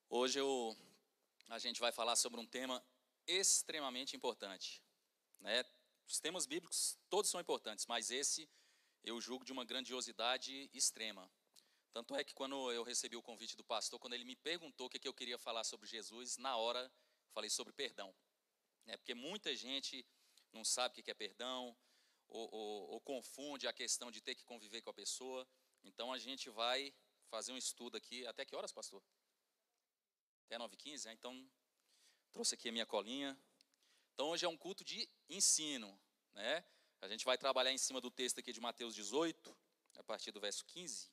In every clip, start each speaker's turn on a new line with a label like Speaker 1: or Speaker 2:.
Speaker 1: Hoje a gente vai falar sobre um tema extremamente importante, né? Os temas bíblicos todos são importantes, mas esse eu julgo de uma grandiosidade extrema. Tanto é que quando eu recebi o convite do pastor, quando ele me perguntou o que eu queria falar sobre Jesus, na hora falei sobre perdão, né? Porque muita gente não sabe o que é perdão, ou confunde a questão de ter que conviver com a pessoa. Então a gente vai fazer um estudo aqui. Até que horas, pastor? Até 9h15, então trouxe aqui a minha colinha. Então hoje é um culto de ensino, né? A gente vai trabalhar em cima do texto aqui de Mateus 18, a partir do verso 15.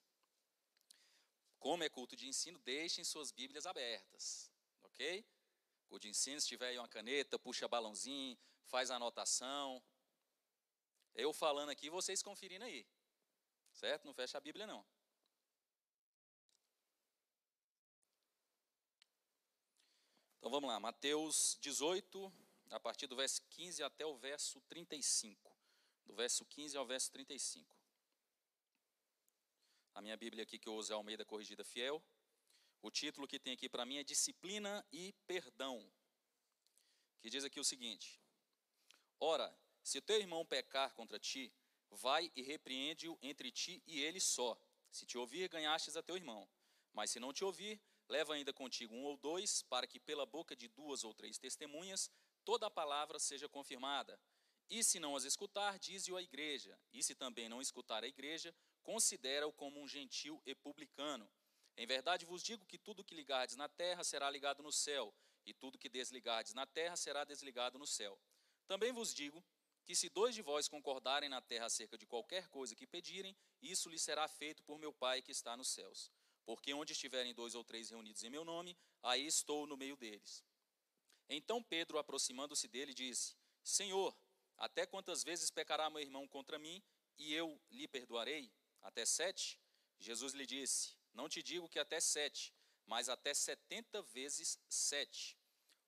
Speaker 1: Como é culto de ensino, deixem suas Bíblias abertas, ok? Culto de ensino, se tiver aí uma caneta, puxa balãozinho, faz a anotação. Eu falando aqui, vocês conferindo aí, certo? Não fecha a Bíblia não. Então vamos lá, Mateus 18, a partir do verso 15 até o verso 35. Do verso 15 ao verso 35. A minha Bíblia aqui que eu uso é a Almeida Corrigida Fiel. O título que tem aqui para mim é Disciplina e Perdão. Que diz aqui o seguinte: Ora, se teu irmão pecar contra ti, vai e repreende-o entre ti e ele só. Se te ouvir, ganhastes a teu irmão. Mas se não te ouvir, leva ainda contigo um ou dois, para que pela boca de 2 ou 3 testemunhas toda a palavra seja confirmada. E se não as escutar, dize-o à igreja. E se também não escutar a igreja, considera-o como um gentil e publicano. Em verdade vos digo que tudo que ligardes na terra será ligado no céu, e tudo que desligardes na terra será desligado no céu. Também vos digo que se 2 de vós concordarem na terra acerca de qualquer coisa que pedirem, isso lhes será feito por meu Pai que está nos céus. Porque onde estiverem 2 ou 3 reunidos em meu nome, aí estou no meio deles. Então Pedro, aproximando-se dele, disse: Senhor, até quantas vezes pecará meu irmão contra mim, e eu lhe perdoarei? Até 7? Jesus lhe disse: Não te digo que até 7, mas até 70 vezes 7.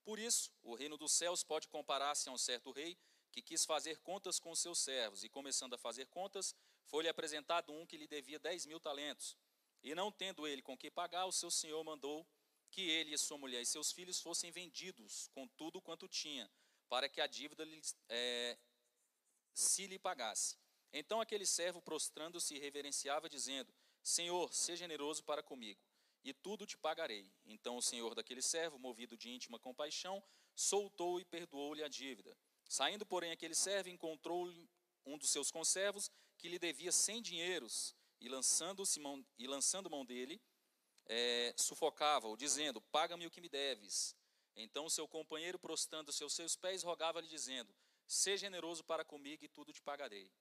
Speaker 1: Por isso, o reino dos céus pode comparar-se a um certo rei que quis fazer contas com seus servos, e começando a fazer contas, foi-lhe apresentado um que lhe devia 10.000 talentos. E não tendo ele com que pagar, o seu senhor mandou que ele e sua mulher e seus filhos fossem vendidos com tudo quanto tinha, para que a dívida se lhe pagasse. Então aquele servo, prostrando-se, reverenciava, dizendo: Senhor, seja generoso para comigo, e tudo te pagarei. Então o senhor daquele servo, movido de íntima compaixão, soltou e perdoou-lhe a dívida. Saindo, porém, aquele servo encontrou um dos seus conservos que lhe devia 100 dinheiros, e lançando mão dele, sufocava-o, dizendo: Paga-me o que me deves. Então o seu companheiro, prostrando-se aos seus pés, rogava-lhe, dizendo: Seja generoso para comigo, e tudo te pagarei.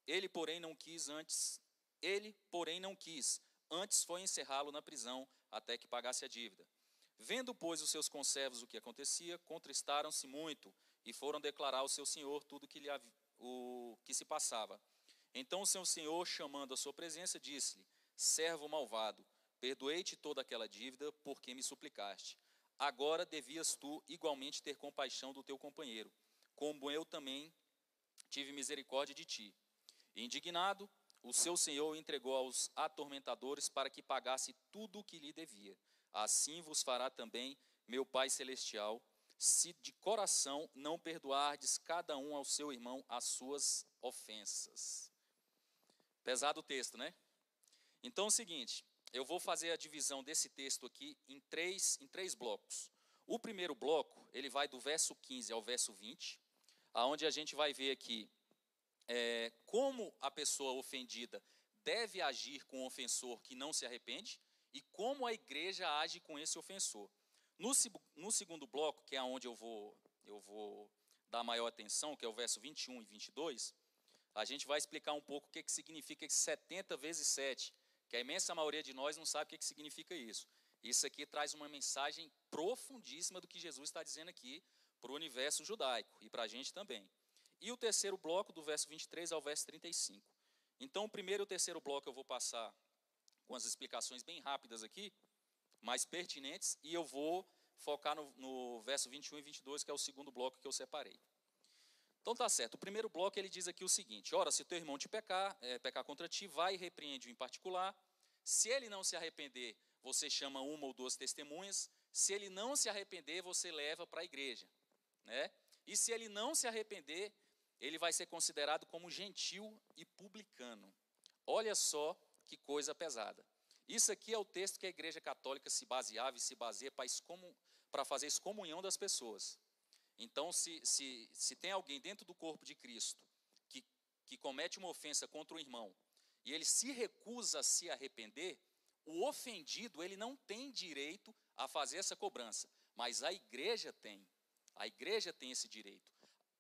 Speaker 1: Ele, porém, não quis, antes foi encerrá-lo na prisão, até que pagasse a dívida. Vendo, pois, os seus conservos o que acontecia, contristaram-se muito, e foram declarar ao seu senhor tudo o que se passava. Então o seu senhor, chamando a sua presença, disse-lhe: Servo malvado, perdoei-te toda aquela dívida, porque me suplicaste. Agora devias tu igualmente ter compaixão do teu companheiro, como eu também tive misericórdia de ti. Indignado, o seu senhor o entregou aos atormentadores para que pagasse tudo o que lhe devia. Assim vos fará também meu Pai Celestial, se de coração não perdoardes cada um ao seu irmão as suas ofensas. Pesado o texto, né? Então é o seguinte, eu vou fazer a divisão desse texto aqui em três blocos. O primeiro bloco, ele vai do verso 15 ao verso 20, aonde a gente vai ver aqui como a pessoa ofendida deve agir com o ofensor que não se arrepende e como a igreja age com esse ofensor. No segundo bloco, que é onde eu vou dar maior atenção, que é o verso 21 e 22, a gente vai explicar um pouco o que significa esse 70 vezes 7, que a imensa maioria de nós não sabe o que significa isso. Isso aqui traz uma mensagem profundíssima do que Jesus está dizendo aqui para o universo judaico e para a gente também. E o terceiro bloco, do verso 23 ao verso 35. Então, o primeiro e o terceiro bloco eu vou passar com as explicações bem rápidas aqui, mais pertinentes, e eu vou focar no verso 21 e 22, que é o segundo bloco que eu separei. Então tá certo, o primeiro bloco ele diz aqui o seguinte: ora, se teu irmão te pecar contra ti, vai e repreende-o em particular. Se ele não se arrepender, você chama 1 ou 2 testemunhas. Se ele não se arrepender, você leva para a igreja, né? E se ele não se arrepender, ele vai ser considerado como gentil e publicano. Olha só que coisa pesada. Isso aqui é o texto que a Igreja Católica se baseava e se baseia para fazer excomunhão das pessoas. Então, se tem alguém dentro do corpo de Cristo que comete uma ofensa contra o irmão e ele se recusa a se arrepender, o ofendido ele não tem direito a fazer essa cobrança, mas a igreja tem. A igreja tem esse direito.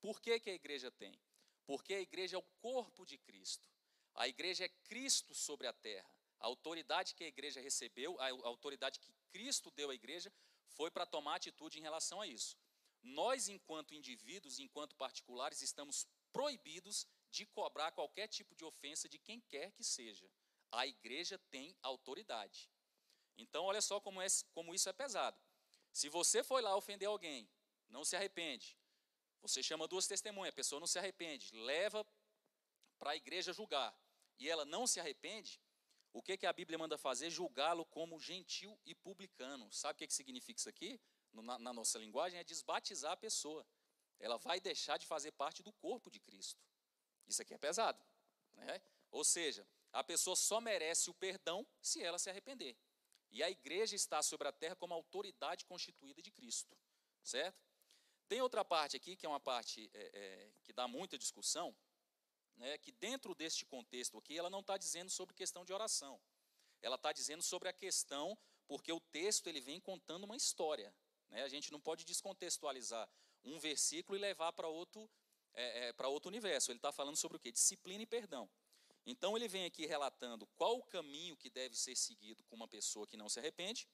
Speaker 1: Por que a igreja tem? Porque a igreja é o corpo de Cristo. A igreja é Cristo sobre a terra. A autoridade que a igreja recebeu, a autoridade que Cristo deu à igreja, foi para tomar atitude em relação a isso. Nós, enquanto indivíduos, enquanto particulares, estamos proibidos de cobrar qualquer tipo de ofensa de quem quer que seja. A igreja tem autoridade. Então, olha só como isso é pesado. Se você foi lá ofender alguém, não se arrepende, você chama 2 testemunhas, a pessoa não se arrepende, leva para a igreja julgar, e ela não se arrepende, o que a Bíblia manda fazer? Julgá-lo como gentil e publicano. Sabe o que significa isso aqui? Na nossa linguagem, é desbatizar a pessoa. Ela vai deixar de fazer parte do corpo de Cristo. Isso aqui é pesado, né? Ou seja, a pessoa só merece o perdão se ela se arrepender. E a igreja está sobre a terra como autoridade constituída de Cristo, certo? Tem outra parte aqui, que é uma parte que dá muita discussão, né, que dentro deste contexto aqui, ela não está dizendo sobre questão de oração. Ela está dizendo sobre a questão, porque o texto ele vem contando uma história. Né? A gente não pode descontextualizar um versículo e levar para outro universo. Ele está falando sobre o quê? Disciplina e perdão. Então, ele vem aqui relatando qual o caminho que deve ser seguido com uma pessoa que não se arrepende,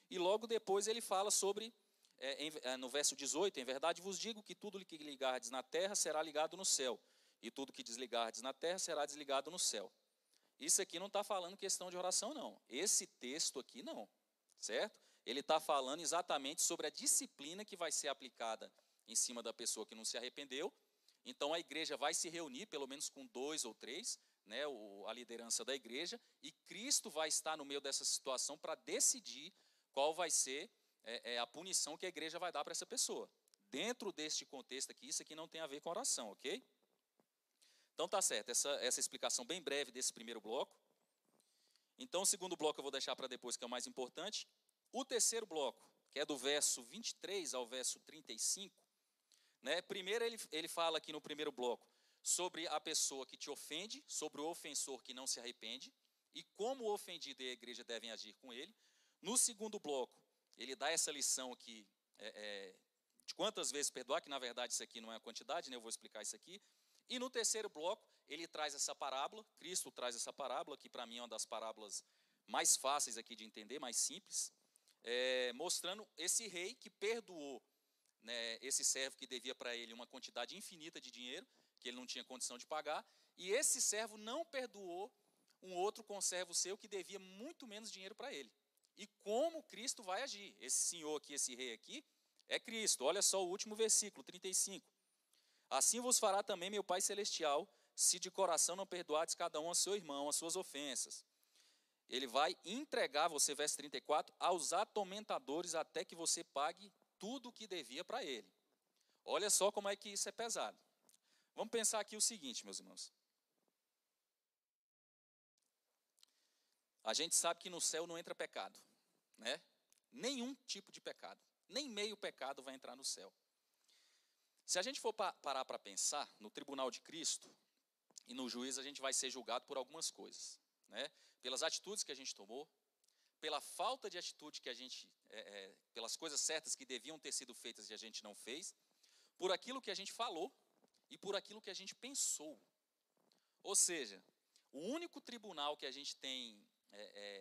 Speaker 1: e logo depois ele fala sobre, no verso 18, em verdade vos digo que tudo que ligardes na terra será ligado no céu, e tudo que desligardes na terra será desligado no céu. Isso aqui não está falando questão de oração, não. Esse texto aqui não, certo? Ele está falando exatamente sobre a disciplina que vai ser aplicada em cima da pessoa que não se arrependeu. Então, a igreja vai se reunir, pelo menos com 2 ou 3, né, a liderança da igreja, e Cristo vai estar no meio dessa situação para decidir qual vai ser a punição que a igreja vai dar para essa pessoa. Dentro deste contexto aqui, isso aqui não tem a ver com oração, ok? Então tá certo, essa explicação bem breve desse primeiro bloco. Então o segundo bloco eu vou deixar para depois, que é o mais importante. O terceiro bloco, que é do verso 23 ao verso 35, né, primeiro ele fala aqui no primeiro bloco sobre a pessoa que te ofende, sobre o ofensor que não se arrepende, e como o ofendido e a igreja devem agir com ele. No segundo bloco, ele dá essa lição aqui, de quantas vezes perdoar, que na verdade isso aqui não é a quantidade, né, eu vou explicar isso aqui. E no terceiro bloco, ele traz essa parábola, Cristo traz essa parábola, que para mim é uma das parábolas mais fáceis aqui de entender, mais simples, mostrando esse rei que perdoou, né, esse servo que devia para ele uma quantidade infinita de dinheiro, que ele não tinha condição de pagar, e esse servo não perdoou um outro conservo seu que devia muito menos dinheiro para ele. E como Cristo vai agir? Esse senhor aqui, esse rei aqui, é Cristo. Olha só o último versículo, 35. Assim vos fará também meu Pai Celestial, se de coração não perdoardes cada um a seu irmão, as suas ofensas. Ele vai entregar você, verso 34, aos atormentadores até que você pague tudo o que devia para ele. Olha só como é que isso é pesado. Vamos pensar aqui o seguinte, meus irmãos. A gente sabe que no céu não entra pecado, né? Nenhum tipo de pecado, nem meio pecado vai entrar no céu. Se a gente for parar para pensar, no tribunal de Cristo e no juízo, a gente vai ser julgado por algumas coisas, né? Pelas atitudes que a gente tomou, pela falta de atitude que a gente, pelas coisas certas que deviam ter sido feitas e a gente não fez, por aquilo que a gente falou e por aquilo que a gente pensou. Ou seja, o único tribunal que a gente tem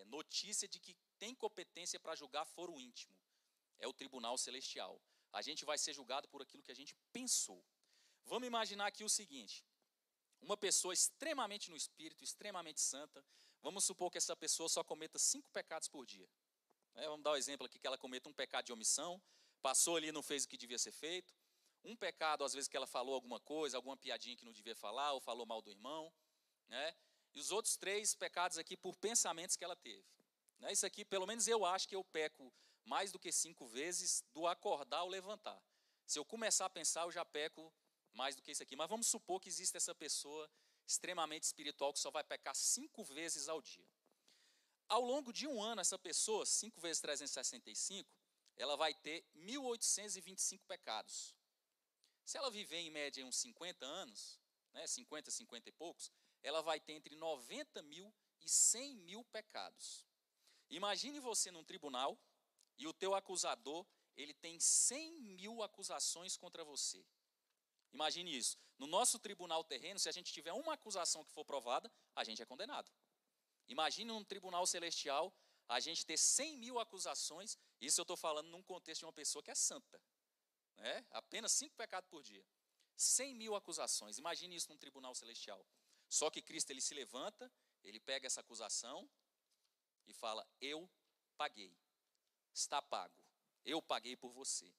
Speaker 1: notícia de que tem competência para julgar foro íntimo é o tribunal celestial. A gente vai ser julgado por aquilo que a gente pensou. Vamos imaginar aqui o seguinte: uma pessoa extremamente no espírito, extremamente santa, vamos supor que essa pessoa só cometa 5 pecados por dia. Vamos dar um exemplo aqui, que ela cometa um pecado de omissão, passou ali e não fez o que devia ser feito. Um pecado, às vezes, que ela falou alguma coisa, alguma piadinha que não devia falar, ou falou mal do irmão, né? E os outros 3 pecados aqui por pensamentos que ela teve. Isso aqui, pelo menos eu acho que eu peco mais do que 5 vezes do acordar ao levantar. Se eu começar a pensar, eu já peco mais do que isso aqui. Mas vamos supor que existe essa pessoa extremamente espiritual que só vai pecar 5 vezes ao dia. Ao longo de um ano, essa pessoa, 5 vezes 365, ela vai ter 1.825 pecados. Se ela viver em média uns 50 anos, 50 e poucos, ela vai ter entre 90 mil e 100 mil pecados. Imagine você num tribunal e o teu acusador, ele tem 100 mil acusações contra você. Imagine isso. No nosso tribunal terreno, se a gente tiver uma acusação que for provada, a gente é condenado. Imagine num tribunal celestial, a gente ter 100 mil acusações, isso eu estou falando num contexto de uma pessoa que é santa. Apenas 5 pecados por dia. 100 mil acusações, imagine isso num tribunal celestial. Só que Cristo, ele se levanta, ele pega essa acusação e fala, eu paguei, está pago, eu paguei por você.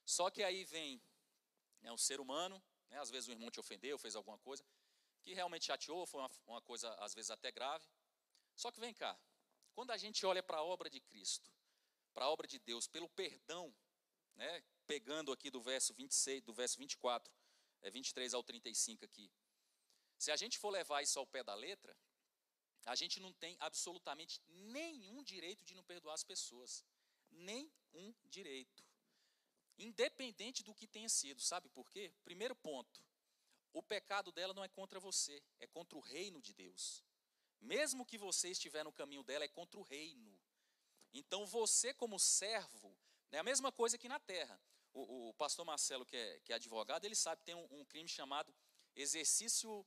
Speaker 1: Só que aí vem um ser humano, às vezes o irmão te ofendeu, fez alguma coisa, que realmente chateou, foi uma coisa às vezes até grave. Só que vem cá, quando a gente olha para a obra de Cristo, para a obra de Deus, pelo perdão, pegando aqui do verso 26, do verso 24, 23 ao 35 aqui, se a gente for levar isso ao pé da letra, a gente não tem absolutamente nenhum direito de não perdoar as pessoas. Nenhum direito. Independente do que tenha sido. Sabe por quê? Primeiro ponto, o pecado dela não é contra você, é contra o reino de Deus. Mesmo que você estiver no caminho dela, é contra o reino. Então você como servo, é a mesma coisa que na terra. O pastor Marcelo, que é advogado, ele sabe que tem um crime chamado exercício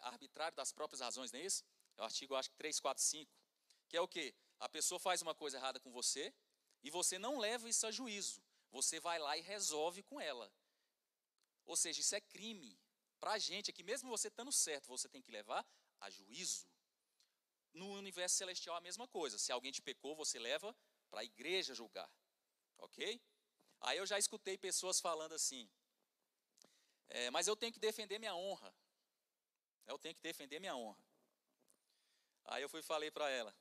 Speaker 1: arbitrário das próprias razões, não é isso? É o artigo, acho que 345, que é o quê? A pessoa faz uma coisa errada com você e você não leva isso a juízo. Você vai lá e resolve com ela. Ou seja, isso é crime. Para a gente aqui, mesmo você estando certo, você tem que levar a juízo. No universo celestial, a mesma coisa. Se alguém te pecou, você leva para a igreja julgar. Ok? Aí eu já escutei pessoas falando assim, mas eu tenho que defender minha honra. Eu tenho que defender minha honra. Aí eu fui e falei para ela,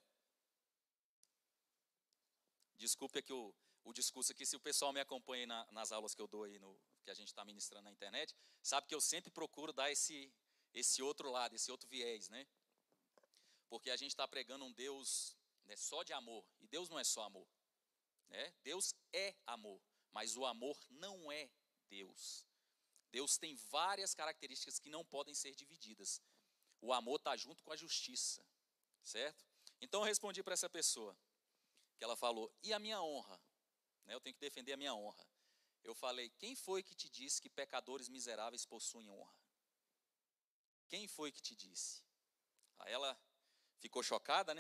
Speaker 1: desculpe aqui o discurso aqui, se o pessoal me acompanha nas aulas que eu dou aí, que a gente está ministrando na internet, sabe que eu sempre procuro dar esse outro lado, esse outro viés, Porque a gente está pregando um Deus só de amor, e Deus não é só amor. Deus é amor, mas o amor não é Deus. Deus tem várias características que não podem ser divididas. O amor está junto com a justiça, certo? Então eu respondi para essa pessoa, que ela falou, e a minha honra? Eu tenho que defender a minha honra. Eu falei, quem foi que te disse que pecadores miseráveis possuem honra? Quem foi que te disse? Aí ela ficou chocada,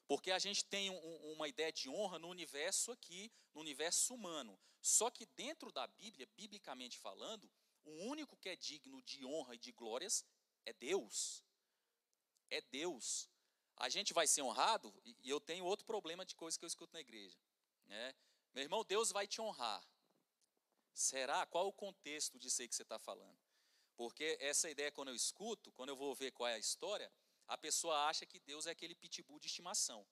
Speaker 1: Porque a gente tem uma ideia de honra no universo aqui, no universo humano. Só que dentro da Bíblia, biblicamente falando, o único que é digno de honra e de glórias é Deus. É Deus. A gente vai ser honrado, e eu tenho outro problema de coisa que eu escuto na igreja. Meu irmão, Deus vai te honrar. Será? Qual o contexto disso aí que você está falando? Porque essa ideia, quando eu escuto, quando eu vou ver qual é a história, a pessoa acha que Deus é aquele pitbull de estimação.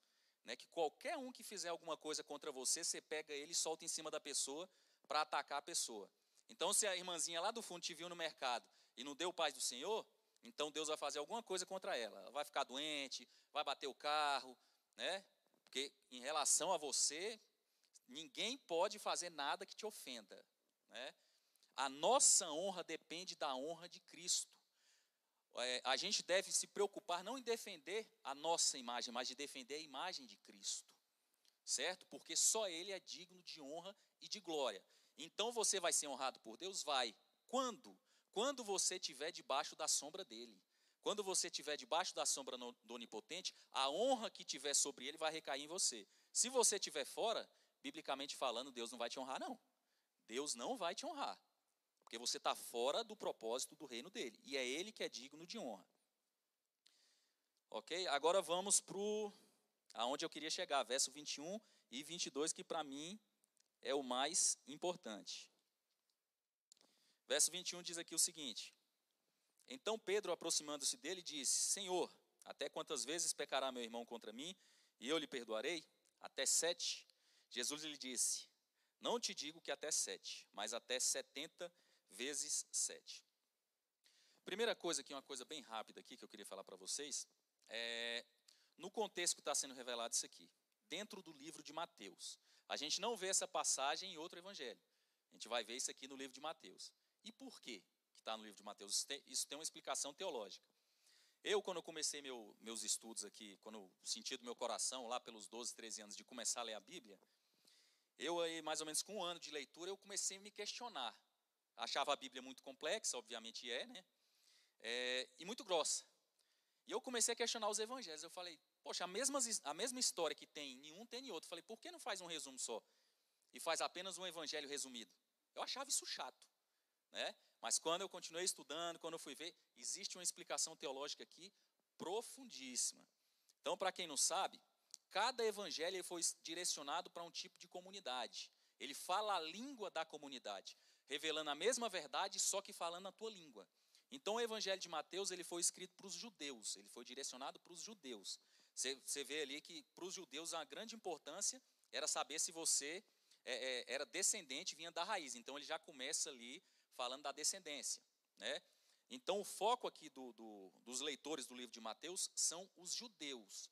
Speaker 1: Que qualquer um que fizer alguma coisa contra você, você pega ele e solta em cima da pessoa para atacar a pessoa. Então, se a irmãzinha lá do fundo te viu no mercado e não deu paz do Senhor, então Deus vai fazer alguma coisa contra ela. Ela vai ficar doente, vai bater o carro, Porque em relação a você, ninguém pode fazer nada que te ofenda, A nossa honra depende da honra de Cristo. A gente deve se preocupar não em defender a nossa imagem, mas de defender a imagem de Cristo, certo? Porque só Ele é digno de honra e de glória. Então você vai ser honrado por Deus? Vai. Quando? Quando você estiver debaixo da sombra dEle. Quando você estiver debaixo da sombra do Onipotente, a honra que tiver sobre Ele vai recair em você. Se você estiver fora, biblicamente falando, Deus não vai te honrar, não. Deus não vai te honrar. Porque você está fora do propósito do reino dele. E é ele que é digno de honra. Ok? Agora vamos para aonde eu queria chegar. Verso 21 e 22, que para mim é o mais importante. Verso 21 diz aqui o seguinte. Então Pedro, aproximando-se dele, disse, Senhor, até quantas vezes pecará meu irmão contra mim, e eu lhe perdoarei? Até 7? Jesus lhe disse: não te digo que até 7, mas até 70 vezes 7. Primeira coisa aqui, uma coisa bem rápida aqui que eu queria falar para vocês, no contexto que está sendo revelado isso aqui, dentro do livro de Mateus. A gente não vê essa passagem em outro evangelho. A gente vai ver isso aqui no livro de Mateus. E por quê que está no livro de Mateus? Isso tem uma explicação teológica. Quando eu comecei meus estudos aqui, quando eu senti do meu coração, lá pelos 12, 13 anos, de começar a ler a Bíblia, aí, mais ou menos com 1 ano de leitura, eu comecei a me questionar. Achava a Bíblia muito complexa, obviamente né? E muito grossa. E eu comecei a questionar os evangelhos. Eu falei, poxa, a mesma história que tem em um, tem em outro. Eu falei, por que não faz um resumo só? E faz apenas um evangelho resumido? Eu achava isso chato, né? Mas quando eu continuei estudando, quando eu fui ver, existe uma explicação teológica aqui profundíssima. Então, para quem não sabe, cada evangelho foi direcionado para um tipo de comunidade. Ele fala a língua da comunidade, revelando a mesma verdade, só que falando a tua língua. Então, o evangelho de Mateus ele foi escrito para os judeus, ele foi direcionado para os judeus. Você vê ali que para os judeus a grande importância era saber se você era descendente, vinha da raiz. Então, ele já começa ali falando da descendência, né? Então, o foco aqui dos leitores do livro de Mateus são os judeus.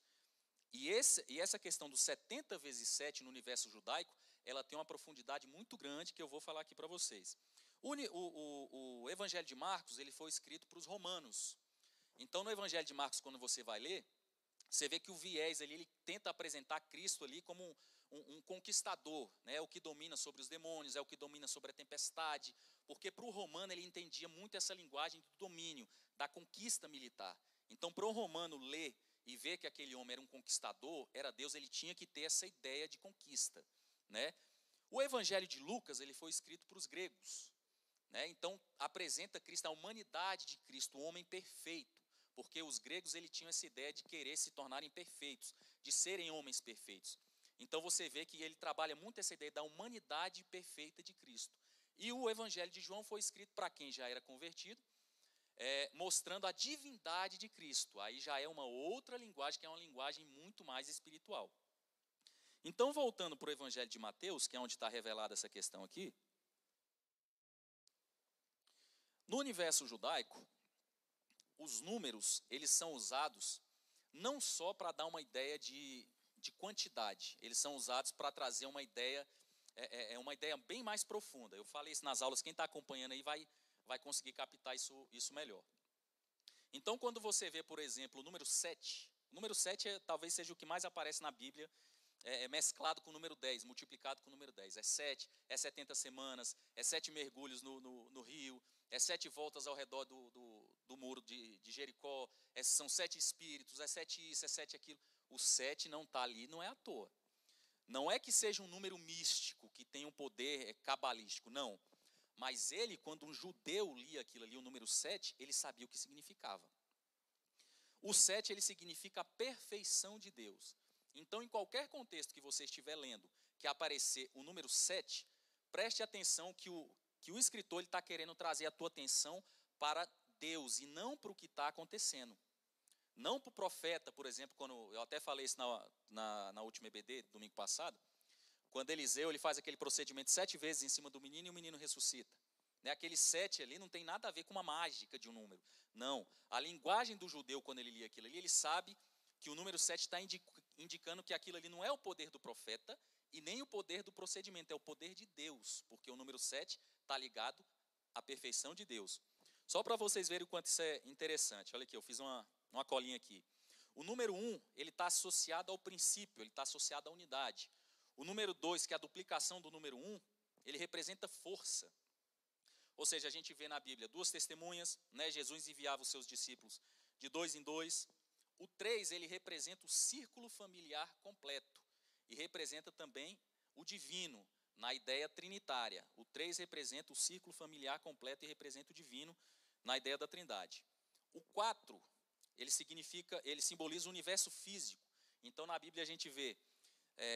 Speaker 1: E essa questão dos 70 vezes 7 no universo judaico, ela tem uma profundidade muito grande que eu vou falar aqui para vocês. O Evangelho de Marcos, ele foi escrito para os romanos. Então, no Evangelho de Marcos, quando você vai ler, você vê que o viés ali, ele tenta apresentar Cristo ali como um conquistador, né? O que domina sobre os demônios, é o que domina sobre a tempestade, porque para o romano ele entendia muito essa linguagem do domínio, da conquista militar. Então, para o romano ler e ver que aquele homem era um conquistador, era Deus, ele tinha que ter essa ideia de conquista, né? O Evangelho de Lucas, ele foi escrito para os gregos, né? Então, apresenta Cristo, a humanidade de Cristo, o homem perfeito, porque os gregos ele tinham essa ideia de querer se tornarem perfeitos, de serem homens perfeitos. Então, você vê que ele trabalha muito essa ideia da humanidade perfeita de Cristo. E o Evangelho de João foi escrito para quem já era convertido, mostrando a divindade de Cristo. Aí já é uma outra linguagem, que é uma linguagem muito mais espiritual. Então, voltando para o Evangelho de Mateus, que é onde está revelada essa questão aqui, no universo judaico, os números, eles são usados não só para dar uma ideia de quantidade, eles são usados para trazer uma ideia, uma ideia bem mais profunda. Eu falei isso nas aulas, quem está acompanhando aí vai conseguir captar isso melhor. Então, quando você vê, por exemplo, o número 7 talvez seja o que mais aparece na Bíblia, mesclado com o número 10, multiplicado com o número 10. É 7, é 70 semanas, é 7 mergulhos no rio, é 7 voltas ao redor do muro de Jericó, são 7 espíritos, é 7 isso, é 7 aquilo. O 7 não está ali, não é à toa. Não é que seja um número místico, que tem um poder cabalístico, não. Mas ele, quando um judeu lia aquilo ali, o número 7, ele sabia o que significava. O 7, ele significa a perfeição de Deus. Então, em qualquer contexto que você estiver lendo, que aparecer o número 7, preste atenção que o escritor está querendo trazer a tua atenção para Deus e não para o que está acontecendo. Não para o profeta, por exemplo, quando eu até falei isso na última EBD, domingo passado, quando Eliseu ele faz aquele procedimento 7 vezes em cima do menino e o menino ressuscita. Aquele 7 ali não tem nada a ver com uma mágica de um número. Não. A linguagem do judeu, quando ele lia aquilo ali, ele sabe que o número 7 está indicando que aquilo ali não é o poder do profeta e nem o poder do procedimento, é o poder de Deus, porque o número 7 está ligado à perfeição de Deus. Só para vocês verem o quanto isso é interessante. Olha aqui, eu fiz uma colinha aqui. O número 1, ele está associado ao princípio, ele está associado à unidade. O número 2, que é a duplicação do número 1, ele representa força. Ou seja, a gente vê na Bíblia 2 testemunhas, né? Jesus enviava os seus discípulos de 2 em 2. O 3, ele representa o círculo familiar completo e representa também o divino, na ideia trinitária. O 3 representa o círculo familiar completo e representa o divino na ideia da trindade. O 4, ele simboliza o universo físico. Então, na Bíblia a gente vê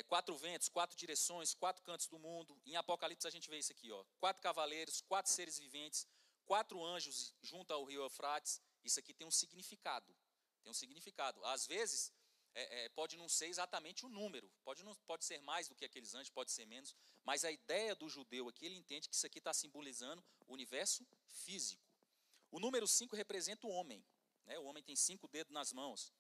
Speaker 1: 4 ventos, 4 direções, 4 cantos do mundo. Em Apocalipse a gente vê isso aqui, 4 cavaleiros, 4 seres viventes, 4 anjos junto ao rio Eufrates. Isso aqui tem um significado. Tem um significado. Às vezes, pode não ser exatamente o número, pode ser mais do que aqueles anjos, pode ser menos, mas a ideia do judeu aqui, ele entende que isso aqui está simbolizando o universo físico. O número 5 representa o homem, né? O homem tem 5 dedos nas mãos.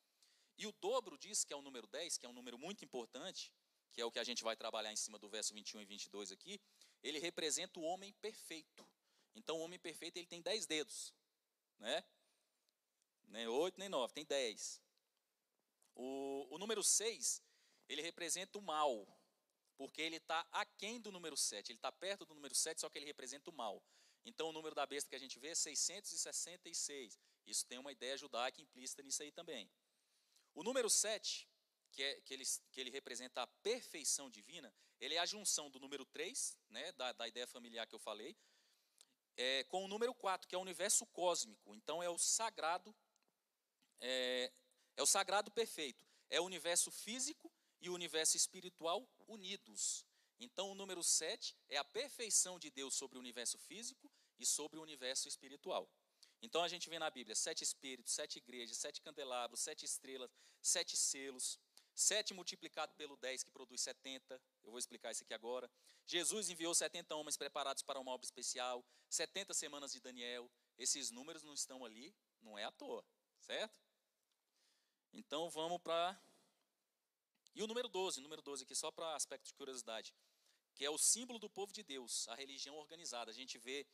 Speaker 1: E o dobro diz que é o número 10, que é um número muito importante, que é o que a gente vai trabalhar em cima do verso 21 e 22 aqui, ele representa o homem perfeito. Então, o homem perfeito, ele tem 10 dedos, né? Nem 8, nem 9, tem 10. O número 6, ele representa o mal, porque ele está aquém do número 7. Ele está perto do número 7, só que ele representa o mal. Então, o número da besta que a gente vê é 666. Isso tem uma ideia judaica implícita nisso aí também. O número 7, que ele representa a perfeição divina, ele é a junção do número 3, né, da ideia familiar que eu falei, com o número 4, que é o universo cósmico. Então, é o sagrado perfeito. É o universo físico e o universo espiritual unidos. Então, o número 7 é a perfeição de Deus sobre o universo físico e sobre o universo espiritual. Então, a gente vê na Bíblia 7 espíritos, 7 igrejas, 7 candelabros, 7 estrelas, 7 selos, 7 multiplicado pelo 10, que produz 70. Eu vou explicar isso aqui agora. Jesus enviou 70 homens preparados para uma obra especial, 70 semanas de Daniel. Esses números não estão ali, não é à toa, certo? Então, vamos para... E o número 12 aqui, só para aspecto de curiosidade, que é o símbolo do povo de Deus, a religião organizada. A gente vê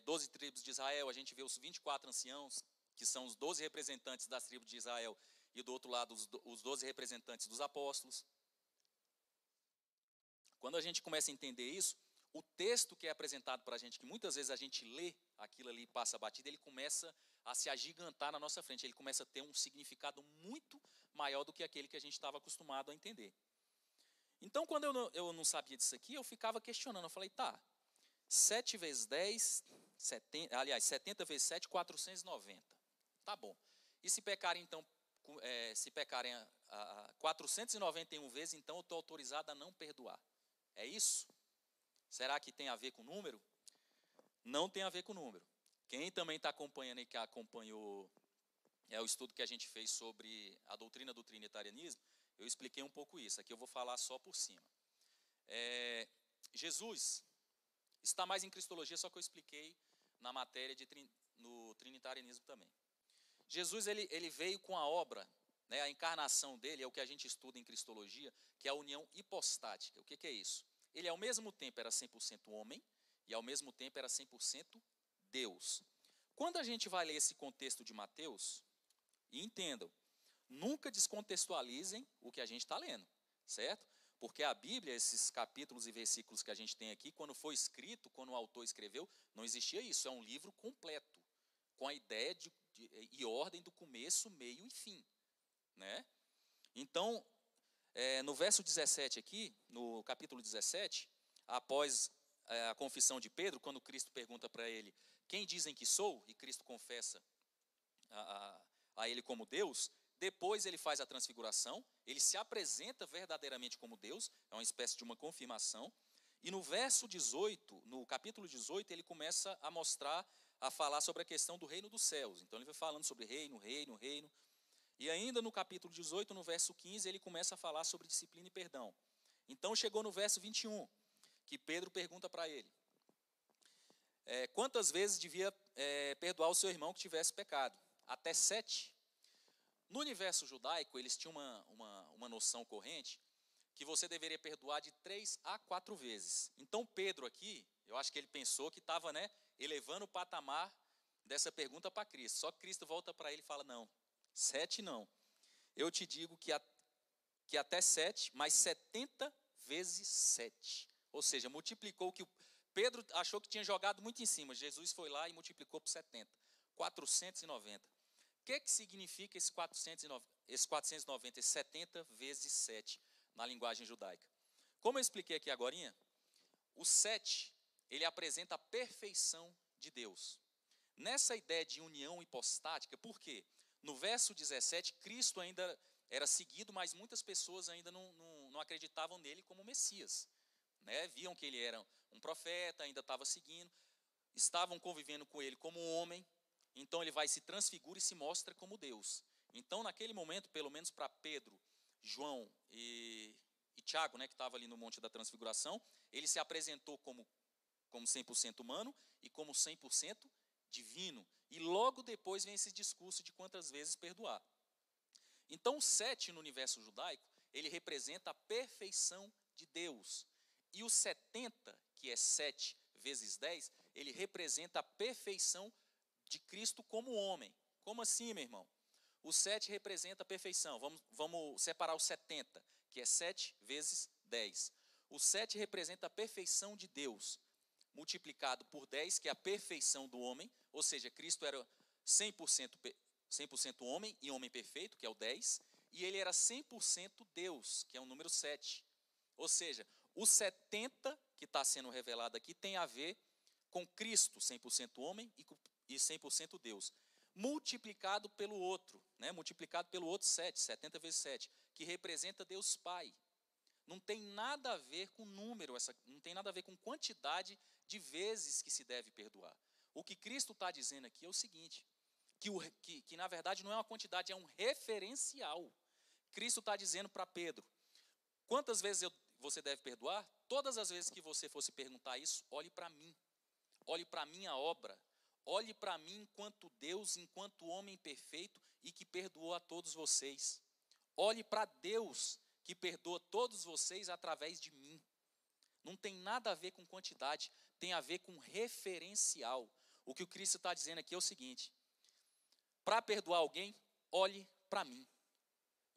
Speaker 1: 12 tribos de Israel, a gente vê os 24 anciãos, que são os 12 representantes das tribos de Israel, e do outro lado os 12 representantes dos apóstolos. Quando a gente começa a entender isso, o texto que é apresentado para a gente, que muitas vezes a gente lê aquilo ali e passa batido, ele começa a se agigantar na nossa frente, ele começa a ter um significado muito maior do que aquele que a gente estava acostumado a entender. Então, quando eu não sabia disso aqui, eu ficava questionando, eu falei, tá, 7 vezes 10, 70 vezes 7, 490. Tá bom. E se pecarem, então, se pecarem 491 vezes, então eu estou autorizado a não perdoar. É isso? Será que tem a ver com o número? Não tem a ver com o número. Quem também está acompanhando e que acompanhou o estudo que a gente fez sobre a doutrina do trinitarianismo, eu expliquei um pouco isso. Aqui eu vou falar só por cima. Jesus está mais em cristologia, só que eu expliquei na matéria no trinitarianismo também. Jesus ele veio com a obra, né, a encarnação dele é o que a gente estuda em cristologia, que é a união hipostática. O que é isso? Ele ao mesmo tempo era 100% homem e ao mesmo tempo era 100% Deus. Quando a gente vai ler esse contexto de Mateus, e entendam, nunca descontextualizem o que a gente está lendo, certo? Porque a Bíblia, esses capítulos e versículos que a gente tem aqui, quando foi escrito, quando o autor escreveu, não existia isso, é um livro completo, com a ideia e ordem do começo, meio e fim, né? Então, no verso 17 aqui, no capítulo 17, após a confissão de Pedro, quando Cristo pergunta para ele, quem dizem que sou? E Cristo confessa a ele como Deus, depois ele faz a transfiguração, ele se apresenta verdadeiramente como Deus, é uma espécie de uma confirmação, e no verso 18, no capítulo 18, ele começa a falar sobre a questão do reino dos céus. Então ele vai falando sobre reino, e ainda no capítulo 18, no verso 15, ele começa a falar sobre disciplina e perdão. Então chegou no verso 21, que Pedro pergunta para ele, quantas vezes devia perdoar o seu irmão que tivesse pecado? Até 7? No universo judaico, eles tinham uma noção corrente que você deveria perdoar de 3 a 4 vezes. Então Pedro aqui, eu acho que ele pensou que estava, né, elevando o patamar dessa pergunta para Cristo. Só que Cristo volta para ele e fala, não, 7 não. Eu te digo que até 7, mas 70 vezes 7. Ou seja, multiplicou o que Pedro achou que tinha jogado muito em cima. Jesus foi lá e multiplicou por 70. 490. O que significa esse 490, esse 70 vezes 7 na linguagem judaica? Como eu expliquei aqui agorinha, o 7, ele apresenta a perfeição de Deus. Nessa ideia de união hipostática, por quê? No verso 17, Cristo ainda era seguido, mas muitas pessoas ainda não acreditavam nele como Messias, né? Viam que ele era um profeta, ainda estava seguindo, estavam convivendo com ele como um homem, então ele vai se transfigura e se mostra como Deus. Então, naquele momento, pelo menos para Pedro, João e Tiago, né, que estava ali no Monte da Transfiguração, ele se apresentou como 100% humano e como 100% divino. E logo depois vem esse discurso de quantas vezes perdoar. Então, o 7 no universo judaico, ele representa a perfeição de Deus. E o 70, que é 7 vezes 10, ele representa a perfeição de Cristo como homem. Como assim, meu irmão? O 7 representa a perfeição. Vamos separar o 70, que é 7 vezes 10. O 7 representa a perfeição de Deus, multiplicado por 10, que é a perfeição do homem, ou seja, Cristo era 100% homem e homem perfeito, que é o 10, e ele era 100% Deus, que é o número 7. Ou seja, o 70 que está sendo revelado aqui tem a ver com Cristo, 100% homem e 100% Deus, multiplicado pelo outro, né? Multiplicado pelo outro 7, 70 vezes 7, que representa Deus Pai. Não tem nada a ver com número, não tem nada a ver com quantidade de vezes que se deve perdoar. O que Cristo está dizendo aqui é o seguinte, que na verdade não é uma quantidade, é um referencial. Cristo está dizendo para Pedro, quantas vezes você deve perdoar? Todas as vezes que você fosse perguntar isso, olhe para mim, olhe para a minha obra, olhe para mim enquanto Deus, enquanto homem perfeito e que perdoou a todos vocês. Olhe para Deus, que perdoa todos vocês através de mim. Não tem nada a ver com quantidade, tem a ver com referencial. O que o Cristo está dizendo aqui é o seguinte, para perdoar alguém, olhe para mim.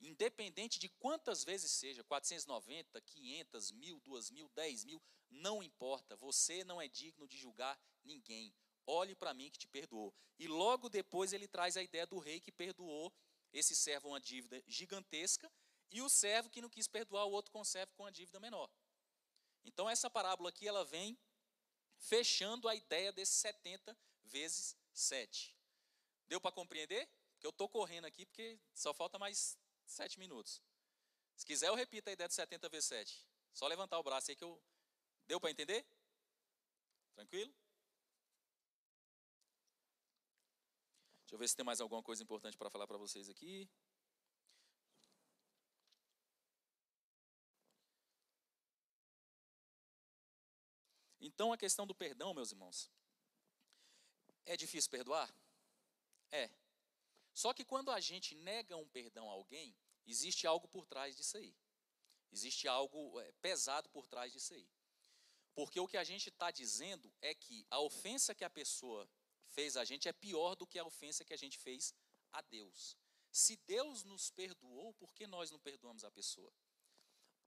Speaker 1: Independente de quantas vezes seja, 490, 500, 1.000, 2.000, 10.000, não importa, você não é digno de julgar ninguém. Olhe para mim que te perdoou. E logo depois ele traz a ideia do rei que perdoou esse servo uma dívida gigantesca e o servo que não quis perdoar o outro com o servo com uma dívida menor. Então essa parábola aqui ela vem fechando a ideia desse 70 vezes 7. Deu para compreender? Porque eu estou correndo aqui porque só falta mais 7 minutos. Se quiser eu repito a ideia de 70 vezes 7. Só levantar o braço aí que eu... Deu para entender? Tranquilo? Deixa eu ver se tem mais alguma coisa importante para falar para vocês aqui. Então, a questão do perdão, meus irmãos, é difícil perdoar? É. Só que quando a gente nega um perdão a alguém, existe algo por trás disso aí. Existe algo pesado por trás disso aí. Porque o que a gente está dizendo é que a ofensa que a pessoa fez a gente é pior do que a ofensa que a gente fez a Deus. Se Deus nos perdoou, por que nós não perdoamos a pessoa?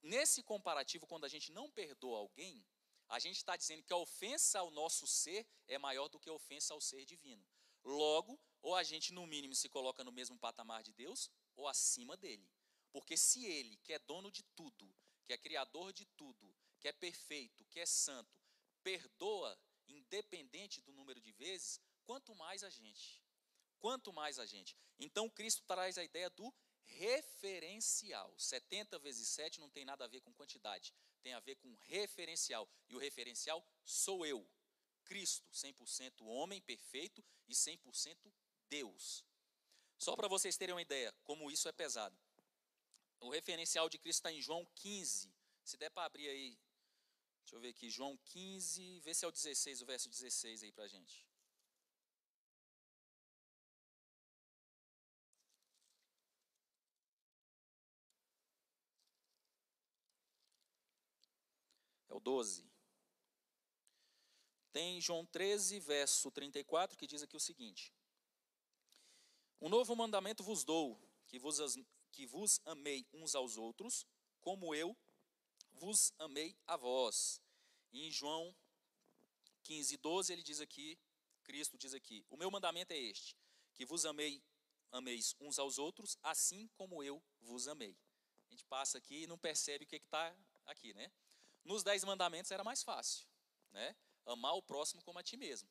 Speaker 1: Nesse comparativo, quando a gente não perdoa alguém, a gente está dizendo que a ofensa ao nosso ser é maior do que a ofensa ao ser divino. Logo, ou a gente no mínimo se coloca no mesmo patamar de Deus, ou acima dele. Porque se ele, que é dono de tudo, que é criador de tudo, que é perfeito, que é santo, perdoa independente do número de vezes, quanto mais a gente. Quanto mais a gente. Então, Cristo traz a ideia do referencial. 70 vezes 7 não tem nada a ver com quantidade, tem a ver com referencial. E o referencial sou eu, Cristo, 100% homem perfeito e 100% Deus. Só para vocês terem uma ideia, como isso é pesado. O referencial de Cristo está em João 15. Se der para abrir aí, deixa eu ver aqui, João 15, vê se é o 16, o verso 16 aí para a gente. É o 12. Tem João 13, verso 34, que diz aqui o seguinte: um novo mandamento vos dou, que vos amei uns aos outros, como eu vos amei a vós. E em João 15, 12, ele diz aqui, Cristo diz aqui, o meu mandamento é este, que vos ameis uns aos outros, assim como eu vos amei. A gente passa aqui e não percebe o que está aqui, né? Nos 10 mandamentos era mais fácil, né? Amar o próximo como a ti mesmo.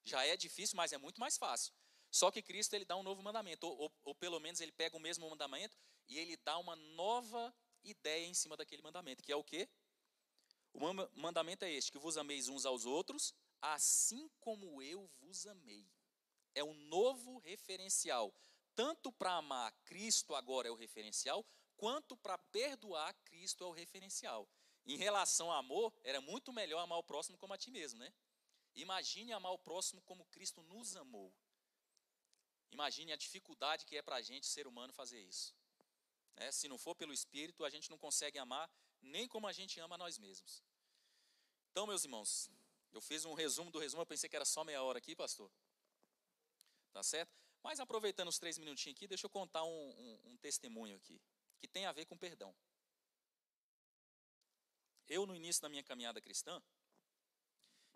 Speaker 1: Já é difícil, mas é muito mais fácil. Só que Cristo ele dá um novo mandamento, ou pelo menos ele pega o mesmo mandamento e ele dá uma nova ideia em cima daquele mandamento, que é o quê? O mandamento é este, que vos ameis uns aos outros, assim como eu vos amei. É um novo referencial. tanto para amar, Cristo agora é o referencial, quanto para perdoar, Cristo é o referencial. Em relação ao amor, era muito melhor amar o próximo como a ti mesmo, né? Imagine amar o próximo como Cristo nos amou. Imagine a dificuldade que é para a gente, ser humano, fazer isso. Se não for pelo Espírito, a gente não consegue amar nem como a gente ama a nós mesmos. Então, meus irmãos, eu fiz um resumo do resumo, eu pensei que era só meia hora aqui, pastor. Tá certo? Mas aproveitando os 3 minutinhos aqui, deixa eu contar um testemunho aqui, que tem a ver com perdão. Eu, no início da minha caminhada cristã,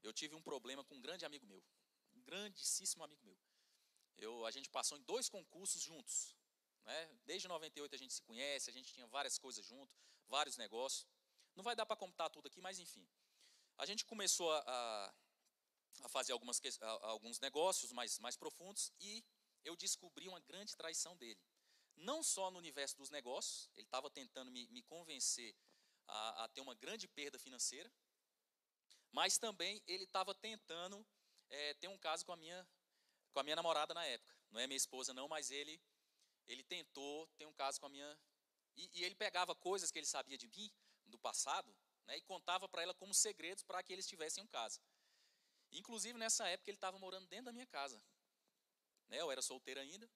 Speaker 1: eu tive um problema com um grande amigo meu, um grandíssimo amigo meu. A gente passou em 2 concursos juntos, né? Desde 98 a gente se conhece, a gente tinha várias coisas juntos, vários negócios. Não vai dar para contar tudo aqui, mas enfim. A gente começou a fazer alguns negócios mais profundos e eu descobri uma grande traição dele. Não só no universo dos negócios, ele estava tentando me convencer a ter uma grande perda financeira, mas também ele estava tentando ter um caso com a minha namorada na época. Não é minha esposa não, mas ele tentou ter um caso com a minha... E ele pegava coisas que ele sabia de mim, do passado, né, e contava para ela como segredos para que eles tivessem um caso. Inclusive, nessa época, ele estava morando dentro da minha casa. Né, eu era solteiro ainda,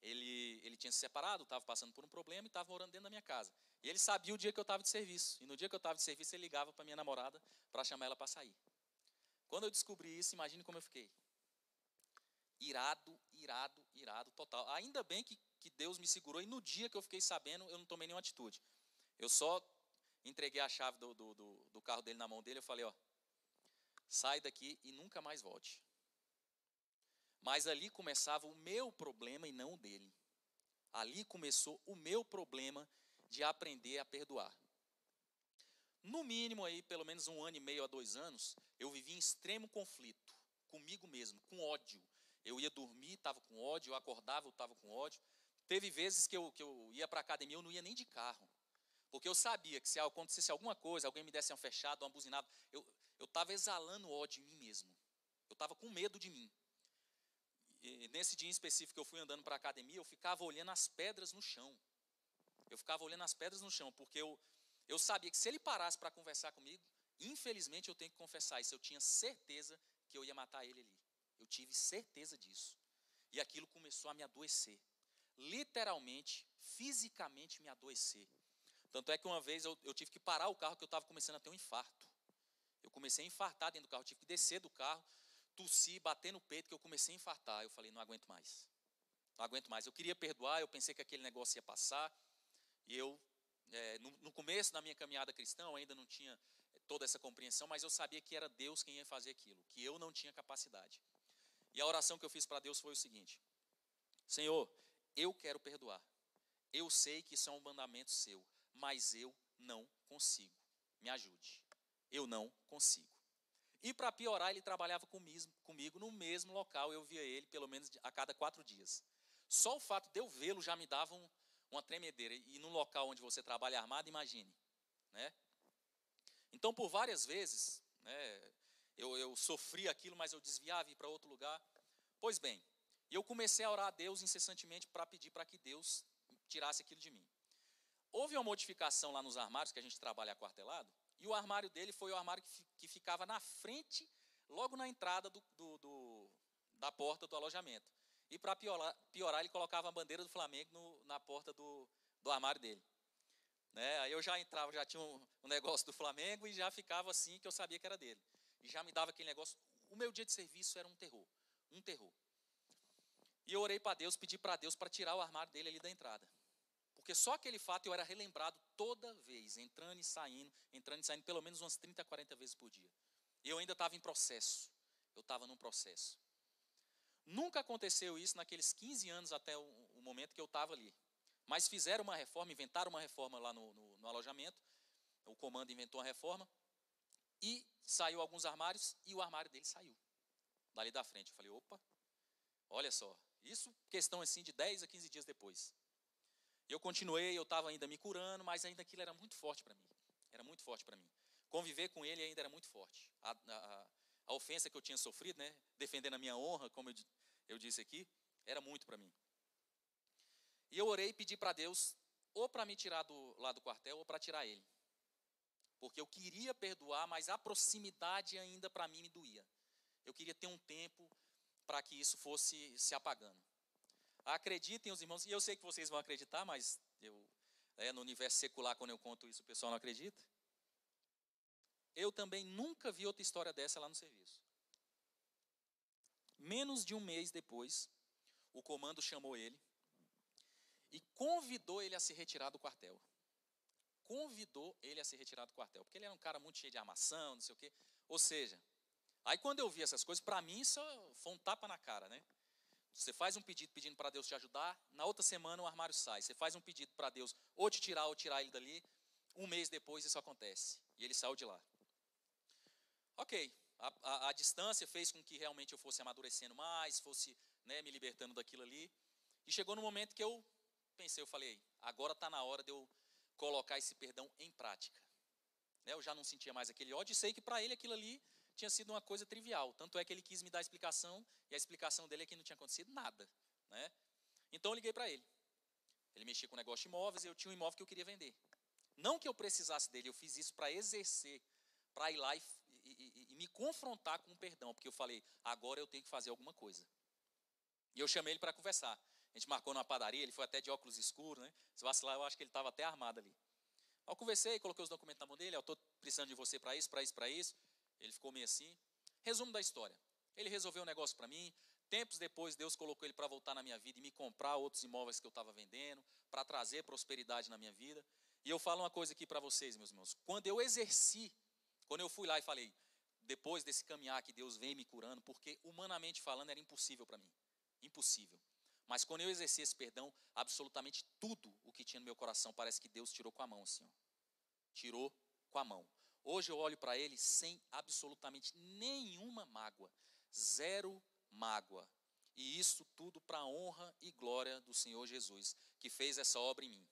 Speaker 1: ele tinha se separado, estava passando por um problema e estava morando dentro da minha casa. E ele sabia o dia que eu estava de serviço. E no dia que eu estava de serviço, ele ligava para minha namorada para chamar ela para sair. Quando eu descobri isso, imagine como eu fiquei. Irado, irado, irado, total. Ainda bem que Deus me segurou e no dia que eu fiquei sabendo, eu não tomei nenhuma atitude. Eu só entreguei a chave do carro dele na mão dele, eu falei, ó, sai daqui e nunca mais volte. Mas ali começava o meu problema e não o dele. Ali começou o meu problema de aprender a perdoar. No mínimo, aí, pelo menos 1 ano e meio a 2 anos, eu vivi em extremo conflito comigo mesmo, com ódio. Eu ia dormir, estava com ódio, eu acordava, eu estava com ódio. Teve vezes que eu ia para a academia, eu não ia nem de carro. Porque eu sabia que se acontecesse alguma coisa, alguém me desse uma fechada, uma buzinada, eu estava exalando ódio em mim mesmo. Eu estava com medo de mim. E nesse dia em específico que eu fui andando para a academia, eu ficava olhando as pedras no chão. Eu ficava olhando as pedras no chão, porque eu sabia que se ele parasse para conversar comigo, infelizmente eu tenho que confessar isso, eu tinha certeza que eu ia matar ele ali. Eu tive certeza disso. E aquilo começou a me adoecer. Literalmente, fisicamente me adoecer. Tanto é que uma vez eu tive que parar o carro, que eu estava começando a ter um infarto. Eu comecei a infartar dentro do carro, eu tive que descer do carro, tossir, bater no peito, que eu comecei a infartar. Eu falei, não aguento mais. Não aguento mais. Eu queria perdoar, eu pensei que aquele negócio ia passar. E eu, no começo da minha caminhada cristã, eu ainda não tinha toda essa compreensão, mas eu sabia que era Deus quem ia fazer aquilo, que eu não tinha capacidade. E a oração que eu fiz para Deus foi o seguinte: Senhor, eu quero perdoar. Eu sei que isso é um mandamento seu, mas eu não consigo. Me ajude. Eu não consigo. E para piorar, ele trabalhava comigo no mesmo local. Eu via ele pelo menos a cada 4 dias. Só o fato de eu vê-lo já me dava uma tremedeira. E num local onde você trabalha armado, imagine. Né? Então, por várias vezes, né, eu sofri aquilo, mas eu desviava e ia para outro lugar. Pois bem, eu comecei a orar a Deus incessantemente para pedir para que Deus tirasse aquilo de mim. Houve uma modificação lá nos armários, que a gente trabalha aquartelado, e o armário dele foi o armário que ficava na frente, logo na entrada da porta do alojamento. E para piorar, ele colocava a bandeira do Flamengo na porta do armário dele. Né? Aí eu já entrava, já tinha um negócio do Flamengo e já ficava assim, que eu sabia que era dele. E já me dava aquele negócio. O meu dia de serviço era um terror. Um terror. E eu orei para Deus, pedi para Deus para tirar o armário dele ali da entrada. Porque só aquele fato eu era relembrado toda vez, entrando e saindo, pelo menos umas 30, 40 vezes por dia. E eu ainda estava em processo. Eu estava num processo. Nunca aconteceu isso naqueles 15 anos até o momento que eu estava ali. Mas fizeram uma reforma, inventaram uma reforma lá no alojamento. O comando inventou uma reforma. E saiu alguns armários e o armário dele saiu. Dali da frente. Eu falei, opa, olha só. Isso questão assim de 10 a 15 dias depois. Eu continuei, eu estava ainda me curando, mas ainda aquilo era muito forte para mim. Era muito forte para mim. Conviver com ele ainda era muito forte. A ofensa que eu tinha sofrido, né, defendendo a minha honra, como eu disse aqui, era muito para mim. E eu orei e pedi para Deus, ou para me tirar lá do quartel, ou para tirar ele. Porque eu queria perdoar, mas a proximidade ainda para mim me doía. Eu queria ter um tempo para que isso fosse se apagando. Acreditem, os irmãos, e eu sei que vocês vão acreditar, mas no universo secular, quando eu conto isso, o pessoal não acredita. Eu também nunca vi outra história dessa lá no serviço. Menos de um mês depois, o comando chamou ele e convidou ele a se retirar do quartel. Convidou ele a se retirar do quartel, porque ele era um cara muito cheio de armação, não sei o quê. Ou seja, aí quando eu vi essas coisas, para mim isso foi um tapa na cara, né? Você faz um pedido pedindo para Deus te ajudar, na outra semana o armário sai. Você faz um pedido para Deus ou te tirar ou tirar ele dali, um mês depois isso acontece. E ele saiu de lá. Ok, a distância fez com que realmente eu fosse amadurecendo mais, fosse, né, me libertando daquilo ali. E chegou no momento que eu pensei, eu falei, agora está na hora de eu colocar esse perdão em prática. Né, eu já não sentia mais aquele ódio e sei que para ele aquilo ali tinha sido uma coisa trivial. Tanto é que ele quis me dar a explicação, e a explicação dele é que não tinha acontecido nada. Né? Então eu liguei para ele. Ele mexia com negócio de imóveis e eu tinha um imóvel que eu queria vender. Não que eu precisasse dele, eu fiz isso para exercer, para ir lá e me confrontar com o perdão, porque eu falei, agora eu tenho que fazer alguma coisa. E eu chamei ele para conversar. A gente marcou numa padaria, ele foi até de óculos escuros, né? Se vacilar, eu acho que ele estava até armado ali. Eu conversei, coloquei os documentos na mão dele, eu estou precisando de você para isso, para isso, para isso. Ele ficou meio assim. Resumo da história. Ele resolveu um negócio para mim. Tempos depois, Deus colocou ele para voltar na minha vida e me comprar outros imóveis que eu estava vendendo, para trazer prosperidade na minha vida. E eu falo uma coisa aqui para vocês, meus irmãos. Quando eu exerci, quando eu fui lá e falei, depois desse caminhar que Deus vem me curando, porque humanamente falando era impossível para mim. Impossível. Mas quando eu exerci esse perdão, absolutamente tudo o que tinha no meu coração, parece que Deus tirou com a mão, assim, ó. Tirou com a mão. Hoje eu olho para ele sem absolutamente nenhuma mágoa. Zero mágoa. E isso tudo para a honra e glória do Senhor Jesus, que fez essa obra em mim.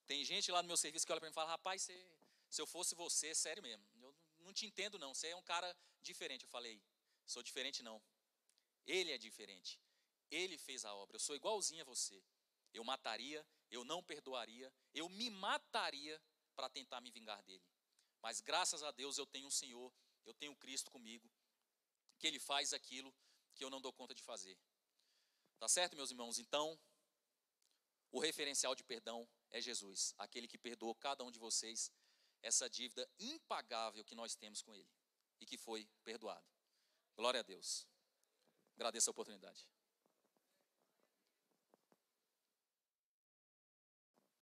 Speaker 1: Tem gente lá no meu serviço que olha para mim e fala, rapaz, se eu fosse você, sério mesmo, eu não te entendo não, você é um cara diferente. Eu falei, sou diferente não. Ele é diferente. Ele fez a obra, eu sou igualzinho a você. Eu mataria, eu não perdoaria, eu me mataria para tentar me vingar dele. Mas graças a Deus eu tenho um Senhor, eu tenho Cristo comigo, que Ele faz aquilo que eu não dou conta de fazer. Tá certo, meus irmãos? Então, o referencial de perdão é Jesus, aquele que perdoou cada um de vocês essa dívida impagável que nós temos com Ele e que foi perdoado. Glória a Deus. Agradeço a oportunidade.